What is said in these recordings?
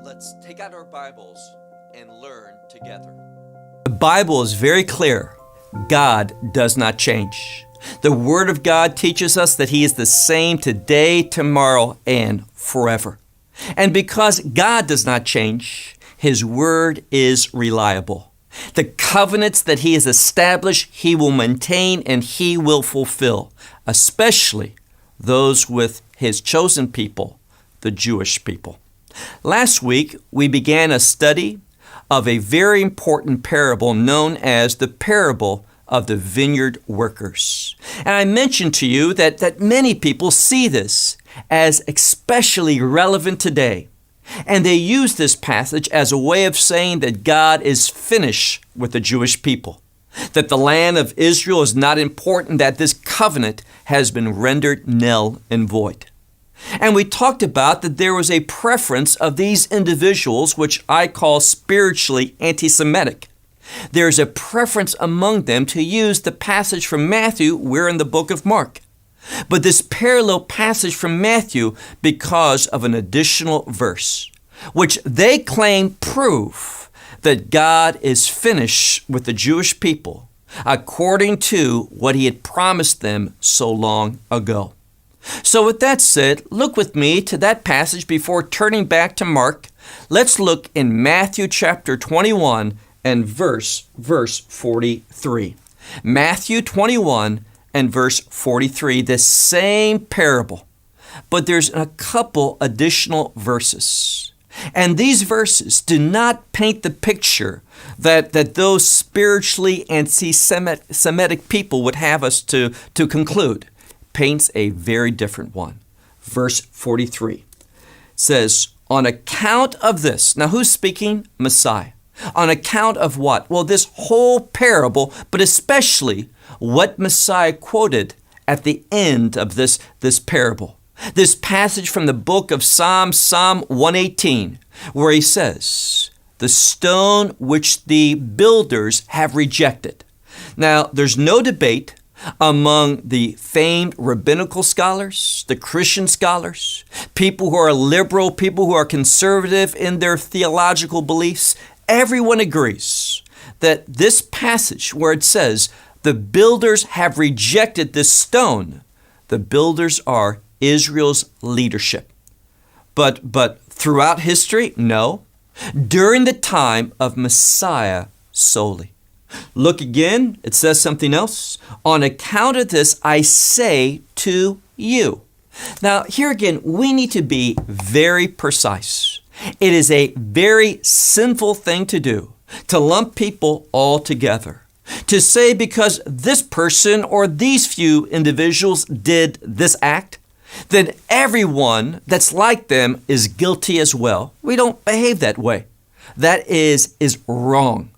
Let's take out our Bibles and learn together. The Bible is very clear. God does not change. The Word of God teaches us that He is the same today, tomorrow, and forever. And because God does not change, His Word is reliable. The covenants that He has established, He will maintain and He will fulfill, especially those with His chosen people, the Jewish people. Last week, we began a study of a very important parable known as the parable of the vineyard workers. And I mentioned to you that many people see this as especially relevant today. And they use this passage as a way of saying that God is finished with the Jewish people, that the land of Israel is not important, that this covenant has been rendered null and void. And we talked about that there was a preference of these individuals, which I call spiritually anti-Semitic. There's a preference among them to use the passage from Matthew, we're in the book of Mark. But this parallel passage from Matthew because of an additional verse, which they claim prove that God is finished with the Jewish people according to what He had promised them so long ago. So with that said, look with me to that passage before turning back to Mark. Let's look in Matthew chapter 21 and verse 43. Matthew 21 and verse 43, the same parable, but there's a couple additional verses. And these verses do not paint the picture that those spiritually anti-Semitic people would have us to conclude. Paints a very different one. Verse 43 says, on account of this, now who's speaking? Messiah. On account of what? Well, this whole parable, but especially what Messiah quoted at the end of this parable. This passage from the book of Psalm 118, where he says, the stone which the builders have rejected. Now, there's no debate among the famed rabbinical scholars, the Christian scholars, people who are liberal, people who are conservative in their theological beliefs. Everyone agrees that this passage where it says, the builders have rejected this stone, the builders are Israel's leadership. But throughout history, no. During the time of Messiah solely. Look again, it says something else. On account of this, I say to you. Now, here again, we need to be very precise. It is a very sinful thing to do, to lump people all together. To say because this person or these few individuals did this act, then everyone that's like them is guilty as well. We don't behave that way. That is wrong.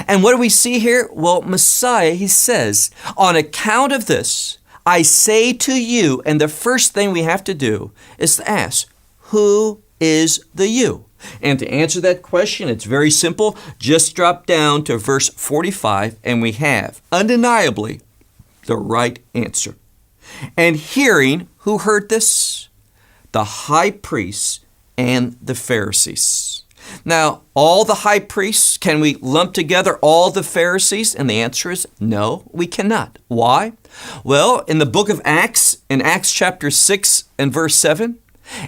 And what do we see here? Well, Messiah, he says, on account of this, I say to you, and the first thing we have to do is to ask, who is the you? And to answer that question, it's very simple. Just drop down to verse 45, and we have undeniably the right answer. And hearing, who heard this? The high priests and the Pharisees. Now, all the high priests, can we lump together all the Pharisees? And the answer is no, we cannot. Why? Well, in the book of Acts, in Acts chapter 6 and verse 7,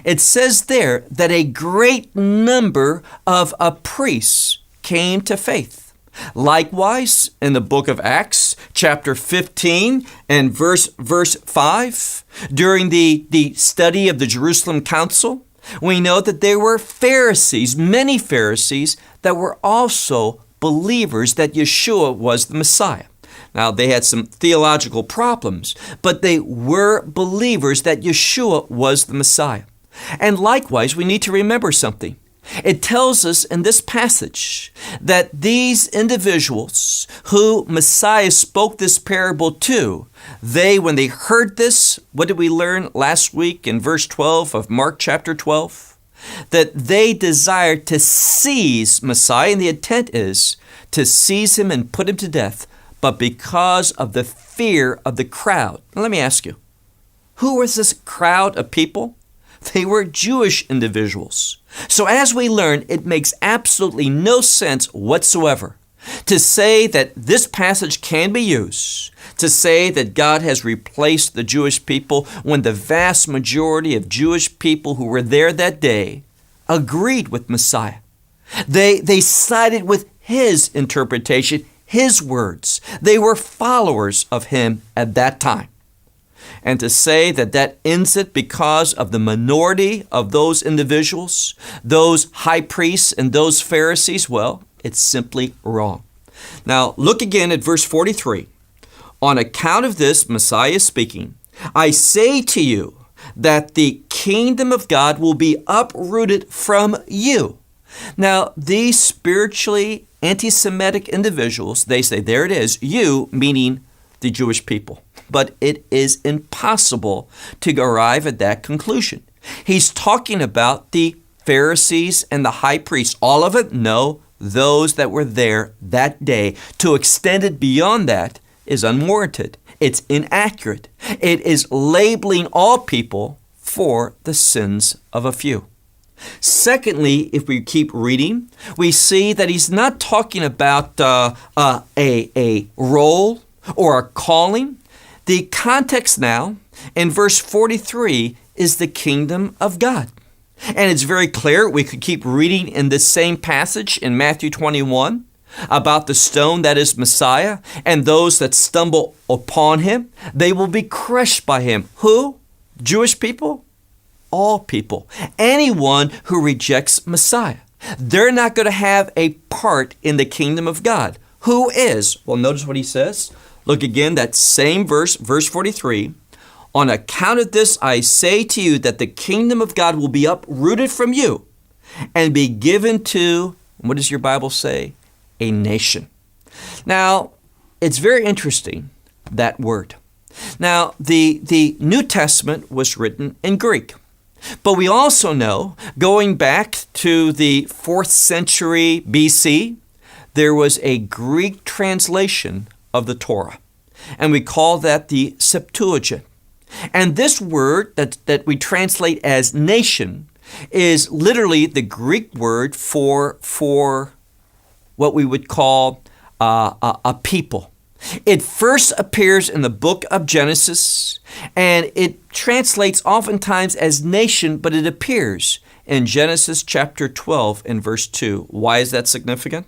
it says there that a great number of priests came to faith. Likewise, in the book of Acts, chapter 15 and verse 5, during the study of the Jerusalem Council, we know that there were Pharisees, many Pharisees, that were also believers that Yeshua was the Messiah. Now, they had some theological problems, but they were believers that Yeshua was the Messiah. And likewise, we need to remember something. It tells us in this passage that these individuals who Messiah spoke this parable to, when they heard this, what did we learn last week in verse 12 of Mark chapter 12? That they desired to seize Messiah, and the intent is to seize him and put him to death, but because of the fear of the crowd. Now, let me ask you, who was this crowd of people? They were Jewish individuals. So as we learn, it makes absolutely no sense whatsoever to say that this passage can be used to say that God has replaced the Jewish people when the vast majority of Jewish people who were there that day agreed with Messiah. They sided with his interpretation, his words. They were followers of him at that time. And to say that that ends it because of the minority of those individuals, those high priests and those Pharisees, well, it's simply wrong. Now, look again at verse 43. On account of this, Messiah is speaking, I say to you that the kingdom of God will be uprooted from you. Now, these spiritually anti-Semitic individuals, they say, there it is, you, meaning the Jewish people. But it is impossible to arrive at that conclusion. He's talking about the Pharisees and the high priests. All of it? No, those that were there that day. To extend it beyond that is unwarranted. It's inaccurate. It is labeling all people for the sins of a few. Secondly, if we keep reading, we see that he's not talking about a role or a calling. The context now in verse 43 is the kingdom of God. And it's very clear. We could keep reading in this same passage in Matthew 21 about the stone that is Messiah, and those that stumble upon him, they will be crushed by him. Who? Jewish people? All people. Anyone who rejects Messiah. They're not going to have a part in the kingdom of God. Who is? Well, notice what he says. Look again, that same verse 43. On account of this, I say to you that the kingdom of God will be uprooted from you and be given to, what does your Bible say? A nation. Now, it's very interesting, that word. Now, the New Testament was written in Greek. But we also know, going back to the 4th century BC, there was a Greek translation of the Torah. And we call that the Septuagint. And this word that we translate as nation is literally the Greek word for what we would call a people. It first appears in the book of Genesis, and it translates oftentimes as nation, but it appears in Genesis chapter 12 and verse 2. Why is that significant?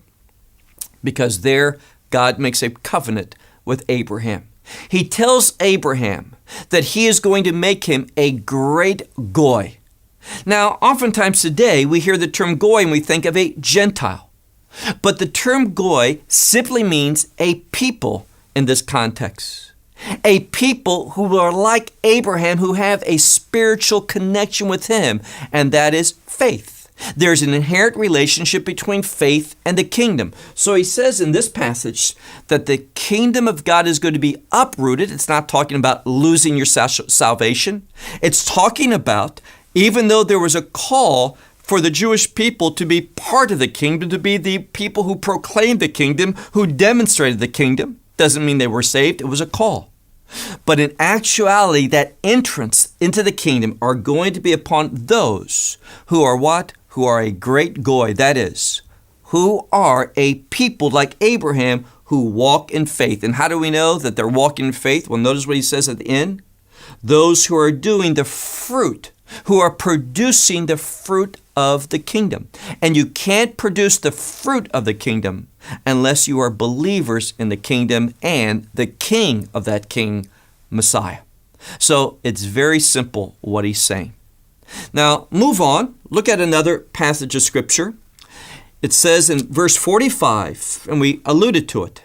Because there God makes a covenant with Abraham. He tells Abraham that he is going to make him a great goy. Now, oftentimes today we hear the term goy and we think of a Gentile. But the term goy simply means a people in this context. A people who are like Abraham, who have a spiritual connection with him, and that is faith. There's an inherent relationship between faith and the kingdom. So he says in this passage that the kingdom of God is going to be uprooted. It's not talking about losing your salvation. It's talking about, even though there was a call for the Jewish people to be part of the kingdom, to be the people who proclaimed the kingdom, who demonstrated the kingdom, doesn't mean they were saved. It was a call. But in actuality, that entrance into the kingdom are going to be upon those who are what? Who are a great goy, that is, who are a people like Abraham who walk in faith. And how do we know that they're walking in faith? Well, notice what he says at the end. Those who are doing the fruit, who are producing the fruit of the kingdom. And you can't produce the fruit of the kingdom unless you are believers in the kingdom and the king of that king, Messiah. So it's very simple what he's saying. Now, move on. Look at another passage of Scripture. It says in verse 45, and we alluded to it,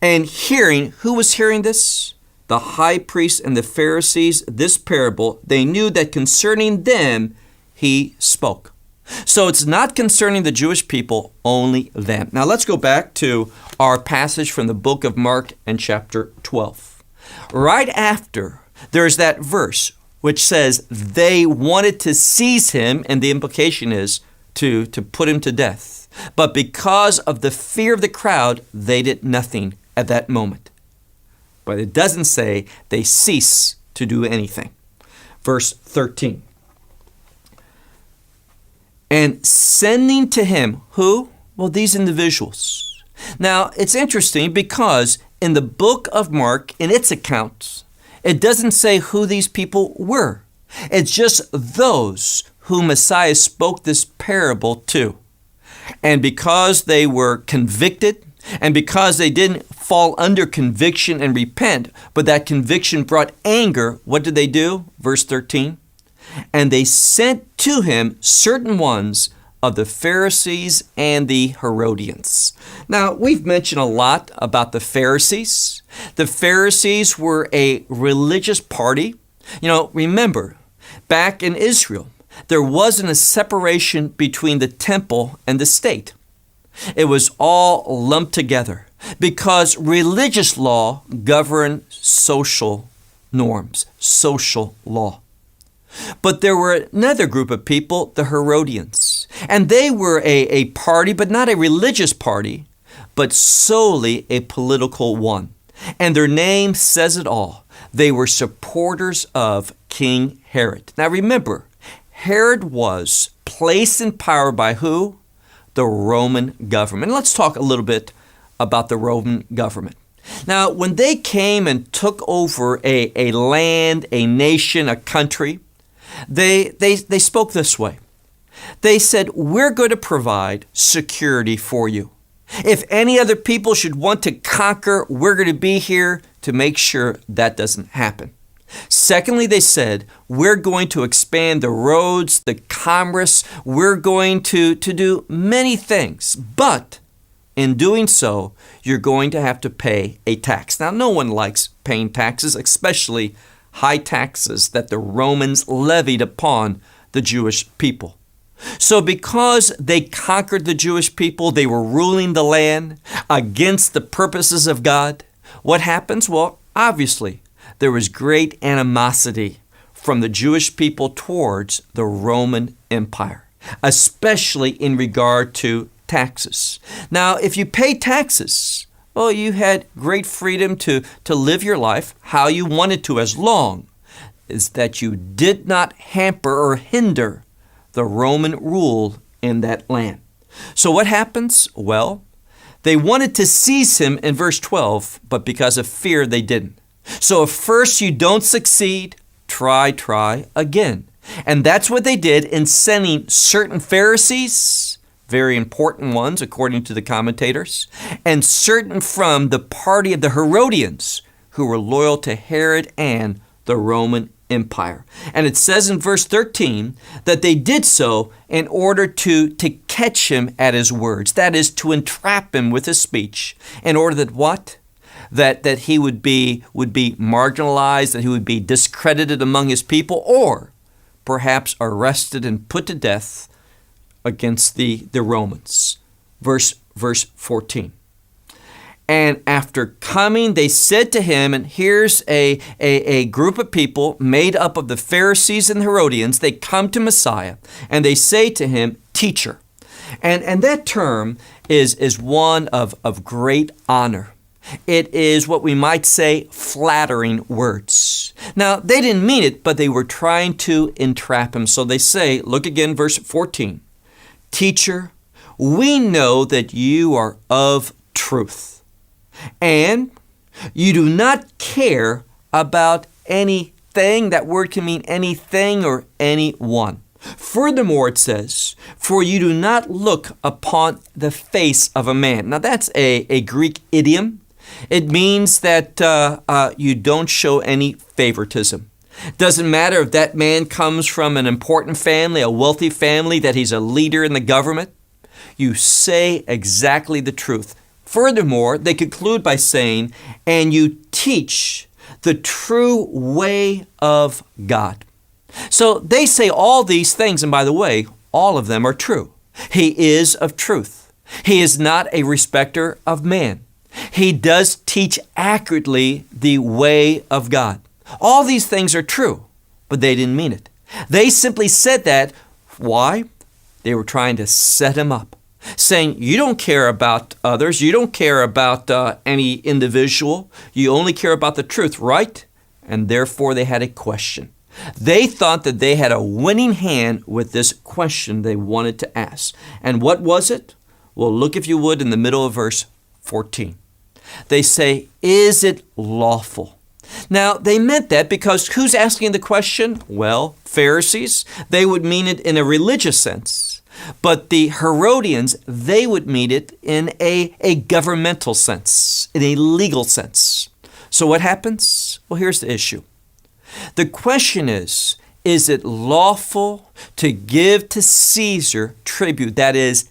and hearing, who was hearing this? The high priests and the Pharisees, this parable, they knew that concerning them he spoke. So it's not concerning the Jewish people, only them. Now let's go back to our passage from the book of Mark and chapter 12. Right after, there's that verse which says they wanted to seize him, and the implication is to put him to death. But because of the fear of the crowd, they did nothing at that moment. But it doesn't say they cease to do anything. Verse 13. and sending to him who? Well, these individuals. Now, it's interesting because in the book of Mark, in its accounts, it doesn't say who these people were. It's just those who Messiah spoke this parable to. And because they were convicted, and because they didn't fall under conviction and repent, but that conviction brought anger, what did they do? Verse 13. And they sent to him certain ones of the Pharisees and the Herodians. Now, we've mentioned a lot about the Pharisees. The Pharisees were a religious party. Remember, back in Israel, there wasn't a separation between the temple and the state. It was all lumped together because religious law governed social norms, social law. But there were another group of people, the Herodians, and they were a party, but not a religious party, but solely a political one. And their name says it all. They were supporters of King Herod. Now remember, Herod was placed in power by who? The Roman government. Let's talk a little bit about the Roman government. Now, when they came and took over a land, a nation, a country, they spoke this way. They said, we're going to provide security for you. If any other people should want to conquer, we're going to be here to make sure that doesn't happen. Secondly, they said, we're going to expand the roads, the commerce. We're going to do many things. But in doing so, you're going to have to pay a tax. Now, no one likes paying taxes, especially high taxes that the Romans levied upon the Jewish people. So because they conquered the Jewish people, they were ruling the land against the purposes of God. What happens? Well, obviously, there was great animosity from the Jewish people towards the Roman Empire, especially in regard to taxes. Now, if you pay taxes, well, you had great freedom to live your life how you wanted to, as long as that you did not hamper or hinder the Roman rule in that land. So what happens? Well, they wanted to seize him in verse 12, but because of fear, they didn't. So if first you don't succeed, try again. And that's what they did in sending certain Pharisees, very important ones according to the commentators, and certain from the party of the Herodians who were loyal to Herod and the Roman Empire. And it says in verse 13 that they did so in order to catch him at his words. That is, to entrap him with his speech, in order that what? That he would be marginalized, that he would be discredited among his people, or perhaps arrested and put to death against the Romans. Verse 14. And after coming, they said to him, and here's a group of people made up of the Pharisees and Herodians. They come to Messiah and they say to him, teacher. And that term is one of great honor. It is what we might say flattering words. Now, they didn't mean it, but they were trying to entrap him. So they say, look again, verse 14. Teacher, we know that you are of truth, and you do not care about anything. That word can mean anything or anyone. Furthermore, it says, for you do not look upon the face of a man. Now, that's a Greek idiom. It means that you don't show any favoritism. Doesn't matter if that man comes from an important family, a wealthy family, that he's a leader in the government. You say exactly the truth. Furthermore, they conclude by saying, and you teach the true way of God. So they say all these things, and by the way, all of them are true. He is of truth. He is not a respecter of man. He does teach accurately the way of God. All these things are true, but they didn't mean it. They simply said that. Why? They were trying to set him up, saying, you don't care about others. You don't care about any individual. You only care about the truth, right? And therefore they had a question. They thought that they had a winning hand with this question they wanted to ask. And what was it? Well, look if you would in the middle of verse 14. They say, is it lawful? Now, they meant that because who's asking the question? Well, Pharisees. They would mean it in a religious sense. But the Herodians, they would mean it in a governmental sense, in a legal sense. So what happens? Well, here's the issue. The question is it lawful to give to Caesar tribute, that is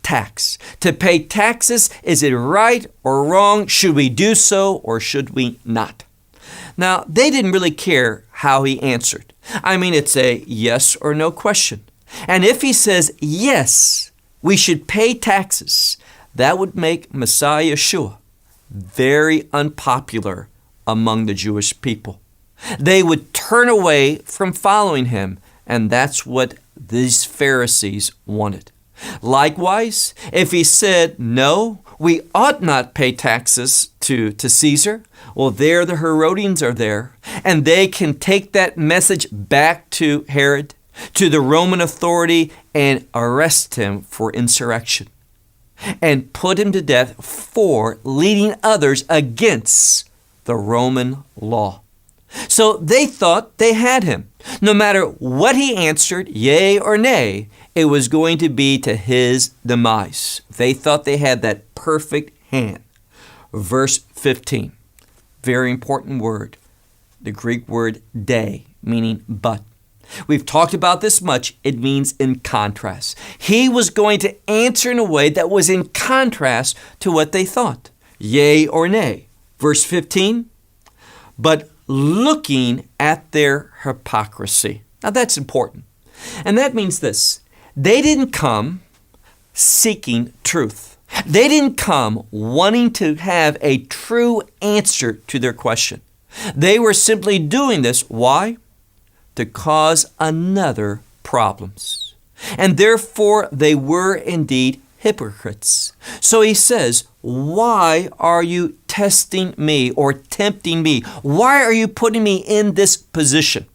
tax? To pay taxes, is it right or wrong? Should we do so or should we not? Now, they didn't really care how he answered. I mean, it's a yes or no question. And if he says, yes, we should pay taxes, that would make Messiah Yeshua very unpopular among the Jewish people. They would turn away from following him, and that's what these Pharisees wanted. Likewise, if he said, no, we ought not pay taxes to Caesar, well, there the Herodians are there, and they can take that message back to Herod, to the Roman authority, and arrest him for insurrection, and put him to death for leading others against the Roman law. So they thought they had him. No matter what he answered, yea or nay, it was going to be to his demise. They thought they had that perfect hand. Verse 15, very important word, the Greek word de, meaning but. We've talked about this much. It means in contrast. He was going to answer in a way that was in contrast to what they thought, yea or nay. Verse 15, but looking at their hypocrisy. Now that's important. And that means this. They didn't come seeking truth. They didn't come wanting to have a true answer to their question. They were simply doing this. Why? To cause another problems. And therefore they were indeed hypocrites. So he says, why are you testing me or tempting me? Why are you putting me in this position?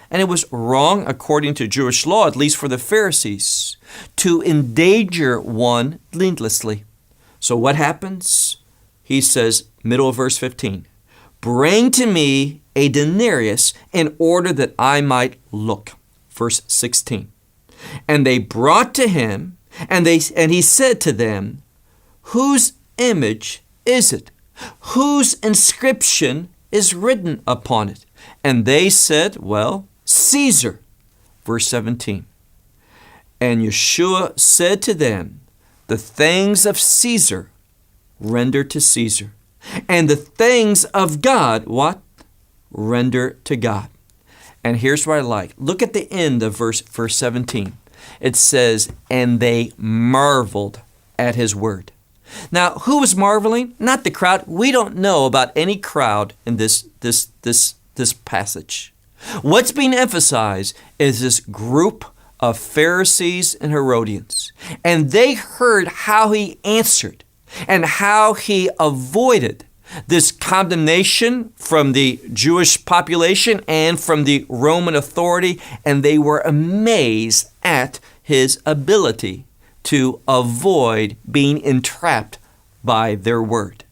And it was wrong, according to Jewish law, at least for the Pharisees, to endanger one needlessly. So what happens? He says, middle of verse 15, bring to me a denarius in order that I might look. Verse 16, and they brought to him, and he said to them, whose image is it? Whose inscription is written upon it? And they said, well, Caesar. Verse 17. And Yeshua said to them, the things of Caesar render to Caesar, and the things of God, what? Render to God. And here's what I like. Look at the end of verse 17. It says, and they marveled at his word. Now, who was marveling? Not the crowd. We don't know about any crowd in this passage. What's being emphasized is this group of Pharisees and Herodians. And they heard how he answered and how he avoided this condemnation from the Jewish population and from the Roman authority, and they were amazed at his ability to avoid being entrapped by their word.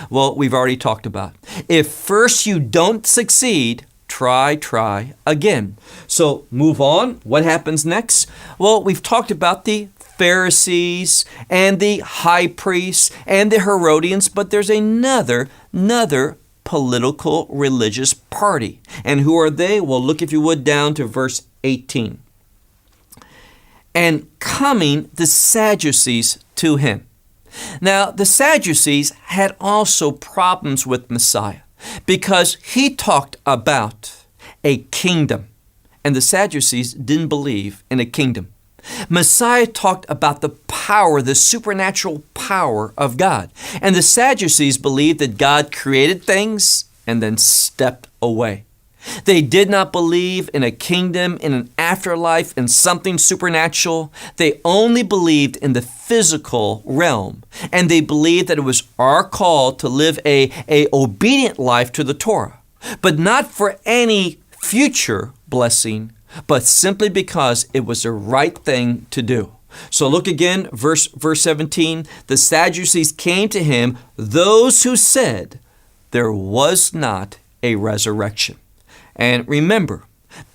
Well, we've already talked about, if first you don't succeed, try again. So move on. What happens next? Well, we've talked about the Pharisees and the high priests and the Herodians, but there's another political religious party. And who are they? Well, look if you would down to verse 18. And coming the Sadducees to him. Now, the Sadducees had also problems with Messiah because he talked about a kingdom, and the Sadducees didn't believe in a kingdom. Messiah talked about the power, the supernatural power of God. And the Sadducees believed that God created things and then stepped away. They did not believe in a kingdom, in an afterlife, in something supernatural. They only believed in the physical realm. And they believed that it was our call to live a obedient life to the Torah, but not for any future blessing, but simply because it was the right thing to do. So look again, verse 17. The Sadducees came to him, those who said there was not a resurrection. And remember,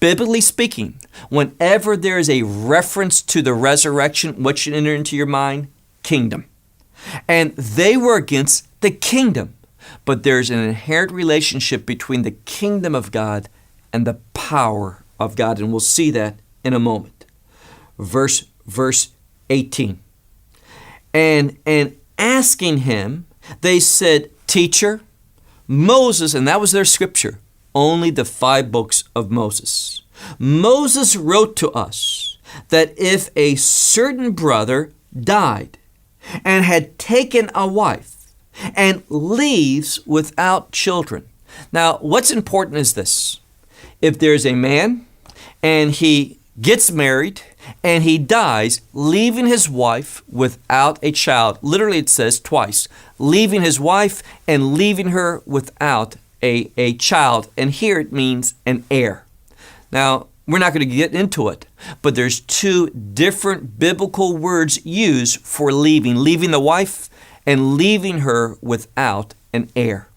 biblically speaking, whenever there is a reference to the resurrection, what should enter into your mind? Kingdom. And they were against the kingdom. But there's an inherent relationship between the kingdom of God and the power of God. And we'll see that in a moment. Verse 18. And asking him, they said, Teacher, Moses, and that was their scripture, only the 5 books of Moses. Moses wrote to us that if a certain brother died and had taken a wife and leaves without children. Now, what's important is this. If there's a man and he gets married and he dies, leaving his wife without a child. Literally, it says twice, leaving his wife and leaving her without a child. And here it means an heir. Now, we're not going to get into it, but there's 2 different biblical words used for leaving the wife and leaving her without an heir.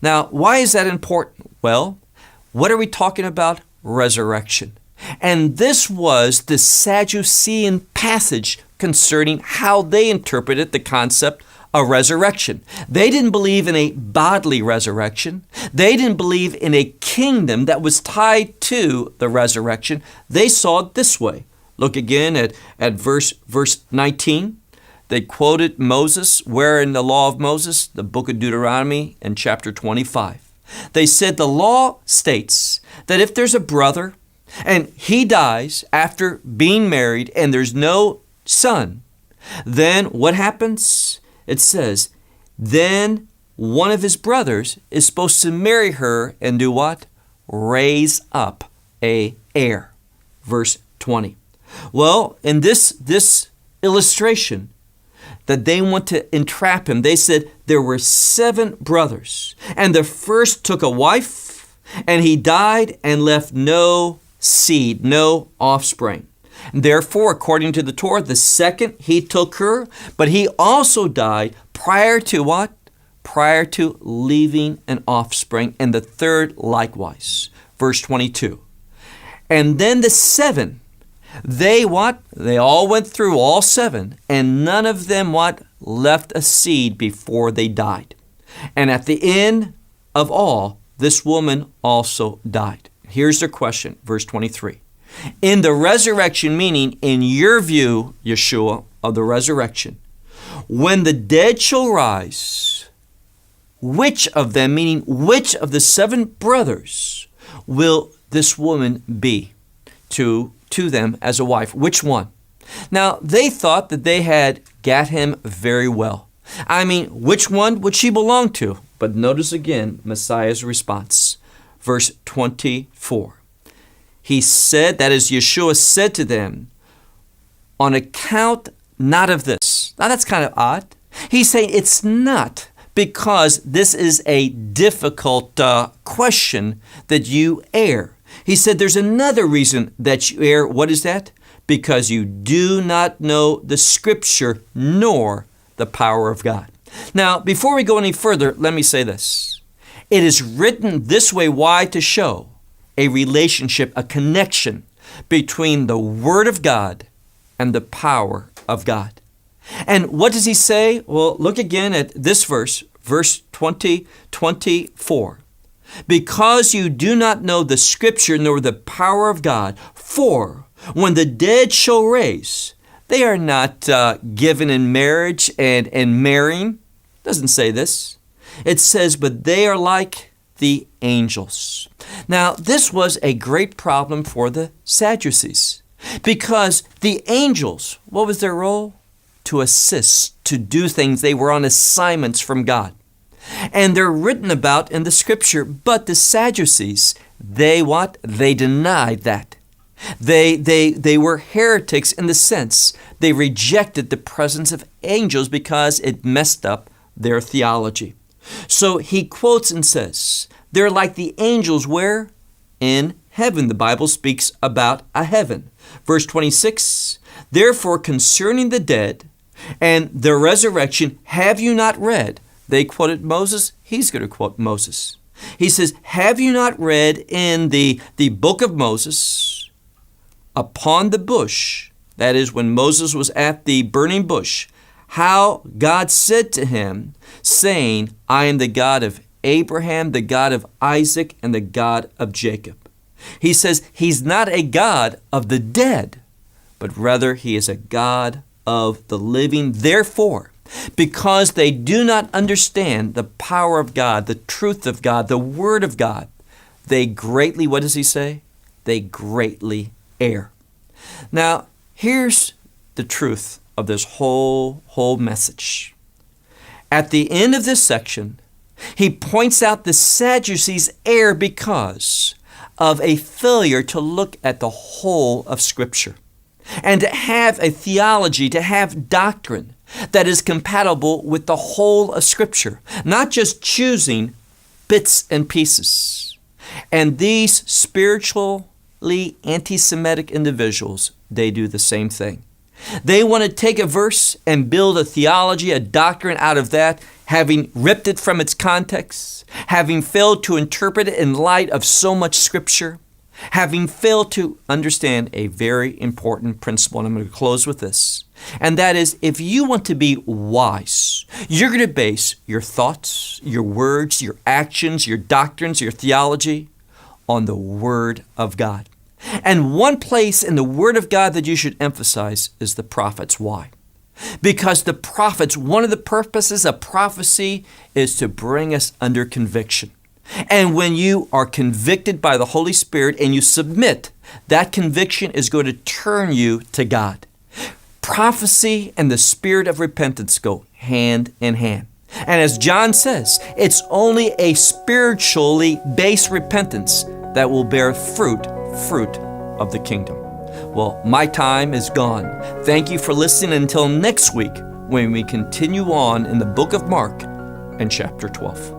Now, why is that important? Well, what are we talking about? Resurrection. And this was the Sadducean passage concerning how they interpreted the concept of resurrection. They didn't believe in a bodily resurrection. They didn't believe in a kingdom that was tied to the resurrection. They saw it this way. Look again at verse 19. They quoted Moses, where in the law of Moses, the book of Deuteronomy and chapter 25. They said the law states that if there's a brother and he dies after being married and there's no son, then what happens? It says, then one of his brothers is supposed to marry her and do what? Raise up a heir. Verse 20. Well, in this illustration, that they want to entrap him. They said there were 7 brothers, and the first took a wife, and he died and left no seed, no offspring. Therefore, according to the Torah, the second, he took her, but he also died prior to what? Prior to leaving an offspring, and the third likewise. Verse 22. And then the 7, they what? They all went through, all 7, and none of them what? Left a seed before they died. And at the end of all, this woman also died. Here's the question, verse 23. In the resurrection, meaning in your view, Yeshua, of the resurrection, when the dead shall rise, which of them, meaning which of the 7 brothers, will this woman be to them as a wife? Which one? Now, they thought that they had got him very well. I mean, which one would she belong to? But notice again Messiah's response. Verse 24. He said, that is, Yeshua said to them, on account not of this. Now, that's kind of odd. He's saying it's not because this is a difficult question that you err. He said there's another reason that you err. What is that? Because you do not know the Scripture nor the power of God. Now, before we go any further, let me say this. It is written this way. Why? To show a relationship, a connection between the Word of God and the power of God. And what does he say? Well, look again at this verse 24. Because you do not know the Scripture nor the power of God, for when the dead shall raise, they are not given in marriage and marrying. It doesn't say this. It says, but they are like the angels. Now, this was a great problem for the Sadducees because the angels, what was their role? To assist, to do things. They were on assignments from God. And they're written about in the Scripture, but the Sadducees, they what? They denied that. They were heretics in the sense they rejected the presence of angels because it messed up their theology. So he quotes and says, they're like the angels where? In heaven. The Bible speaks about a heaven. Verse 26, therefore concerning the dead and their resurrection, have you not read? They quoted Moses. He's going to quote Moses. He says, have you not read in the book of Moses, upon the bush, that is when Moses was at the burning bush, how God said to him, saying, I am the God of Abraham, the God of Isaac, and the God of Jacob. He says he's not a God of the dead, but rather he is a God of the living. Therefore, because they do not understand the power of God, the truth of God, the Word of God, they greatly, what does he say? They greatly err. Now, here's the truth of this whole message. At the end of this section, he points out the Sadducees' error because of a failure to look at the whole of Scripture and to have a theology, to have doctrine that is compatible with the whole of Scripture, not just choosing bits and pieces. And these spiritually anti-Semitic individuals, they do the same thing. They want to take a verse and build a theology, a doctrine out of that, having ripped it from its context, having failed to interpret it in light of so much Scripture, having failed to understand a very important principle. And I'm going to close with this. And that is, if you want to be wise, you're going to base your thoughts, your words, your actions, your doctrines, your theology on the Word of God. And one place in the Word of God that you should emphasize is the prophets. Why? Because the prophets, one of the purposes of prophecy is to bring us under conviction. And when you are convicted by the Holy Spirit and you submit, that conviction is going to turn you to God. Prophecy and the spirit of repentance go hand in hand. And as John says, it's only a spiritually based repentance that will bear fruit of the kingdom. Well, my time is gone. Thank you for listening until next week when we continue on in the book of Mark and chapter 12.